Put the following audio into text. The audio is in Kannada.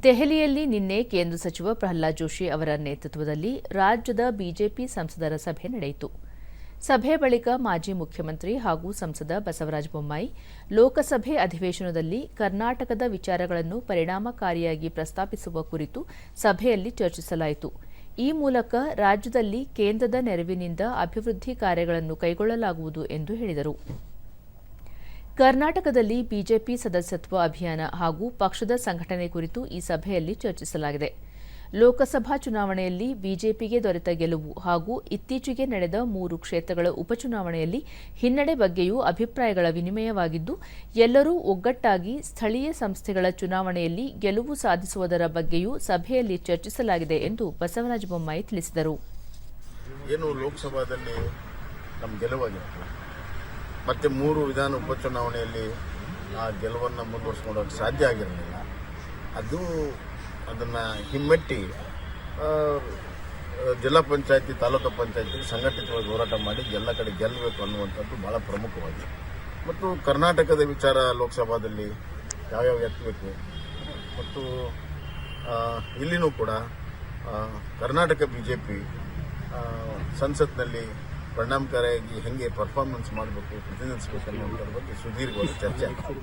ದೆಹಲಿಯಲ್ಲಿ ನಿನ್ನೆ ಕೇಂದ್ರ ಸಚಿವ ಪ್ರಹ್ಲಾದ್ ಜೋಶಿ ಅವರ ನೇತೃತ್ವದಲ್ಲಿ ರಾಜ್ಯದ ಬಿಜೆಪಿ ಸಂಸದರ ಸಭೆ ನಡೆಯಿತು. ಸಭೆ ಬಳಿಕ ಮಾಜಿ ಮುಖ್ಯಮಂತ್ರಿ ಹಾಗೂ ಸಂಸದ ಬಸವರಾಜ ಬೊಮ್ಮಾಯಿ ಲೋಕಸಭೆ ಅಧಿವೇಶನದಲ್ಲಿ ಕರ್ನಾಟಕದ ವಿಚಾರಗಳನ್ನು ಪರಿಣಾಮಕಾರಿಯಾಗಿ ಪ್ರಸ್ತಾಪಿಸುವ ಕುರಿತು ಸಭೆಯಲ್ಲಿ ಚರ್ಚಿಸಲಾಯಿತು. ಈ ಮೂಲಕ ರಾಜ್ಯದಲ್ಲಿ ಕೇಂದ್ರದ ನೆರವಿನಿಂದ ಅಭಿವೃದ್ಧಿ ಕಾರ್ಯಗಳನ್ನು ಕೈಗೊಳ್ಳಲಾಗುವುದು ಎಂದು ಹೇಳಿದರು. ಕರ್ನಾಟಕದಲ್ಲಿ ಬಿಜೆಪಿ ಸದಸ್ಯತ್ವ ಅಭಿಯಾನ ಹಾಗೂ ಪಕ್ಷದ ಸಂಘಟನೆ ಕುರಿತು ಈ ಸಭೆಯಲ್ಲಿ ಚರ್ಚಿಸಲಾಗಿದೆ. ಲೋಕಸಭಾ ಚುನಾವಣೆಯಲ್ಲಿ ಬಿಜೆಪಿಗೆ ದೊರೆತ ಗೆಲುವು ಹಾಗೂ ಇತ್ತೀಚೆಗೆ ನಡೆದ 3 ಕ್ಷೇತ್ರಗಳ ಉಪಚುನಾವಣೆಯಲ್ಲಿ ಹಿನ್ನಡೆ ಬಗ್ಗೆಯೂ ಅಭಿಪ್ರಾಯಗಳ ವಿನಿಮಯವಾಗಿದ್ದು, ಎಲ್ಲರೂ ಒಗ್ಗಟ್ಟಾಗಿ ಸ್ಥಳೀಯ ಸಂಸ್ಥೆಗಳ ಚುನಾವಣೆಯಲ್ಲಿ ಗೆಲುವು ಸಾಧಿಸುವುದರ ಬಗ್ಗೆಯೂ ಸಭೆಯಲ್ಲಿ ಚರ್ಚಿಸಲಾಗಿದೆ ಎಂದು ಬಸವರಾಜ ಬೊಮ್ಮಾಯಿ ತಿಳಿಸಿದರು. ಲೋಕಸಭಾದಲ್ಲಿ ನಮ್ಮ ಗೆಲುವಾಗಿತ್ತು, ಮತ್ತೆ 3 ವಿಧಾನ ಉಪಚುನಾವಣೆಯಲ್ಲಿ ಆ ಗೆಲುವನ್ನು ಮುಂದುವರಿಸಿಕೊಳ್ಳೋಕೆ ಸಾಧ್ಯ ಆಗಿರಲಿಲ್ಲ. ಅದನ್ನು ಹಿಮ್ಮೆಟ್ಟಿ ಜಿಲ್ಲಾ ಪಂಚಾಯತಿ, ತಾಲೂಕು ಪಂಚಾಯತಿ ಸಂಘಟಿತವಾಗಿ ಹೋರಾಟ ಮಾಡಿ ಎಲ್ಲ ಕಡೆ ಗೆಲ್ಲಬೇಕು ಅನ್ನುವಂಥದ್ದು ಭಾಳ ಪ್ರಮುಖವಾಗಿದೆ. ಮತ್ತು ಕರ್ನಾಟಕದ ವಿಚಾರ ಲೋಕಸಭಾದಲ್ಲಿ ಯಾವ್ಯಾವ ಎತ್ತಬೇಕು ಮತ್ತು ಇಲ್ಲಿನೂ ಕೂಡ ಕರ್ನಾಟಕ ಬಿಜೆಪಿ ಸಂಸತ್ನಲ್ಲಿ ಪರಿಣಾಮಕಾರಿಯಾಗಿ ಹೆಂಗೆ ಪರ್ಫಾರ್ಮೆನ್ಸ್ ಮಾಡಬೇಕು, ಪ್ರತಿನಿಧಿಸಬೇಕು ಅನ್ನೋದ್ರ ಬಗ್ಗೆ ಸುದೀರ್ಘವಾದ ಚರ್ಚೆ ಆಗಿದೆ.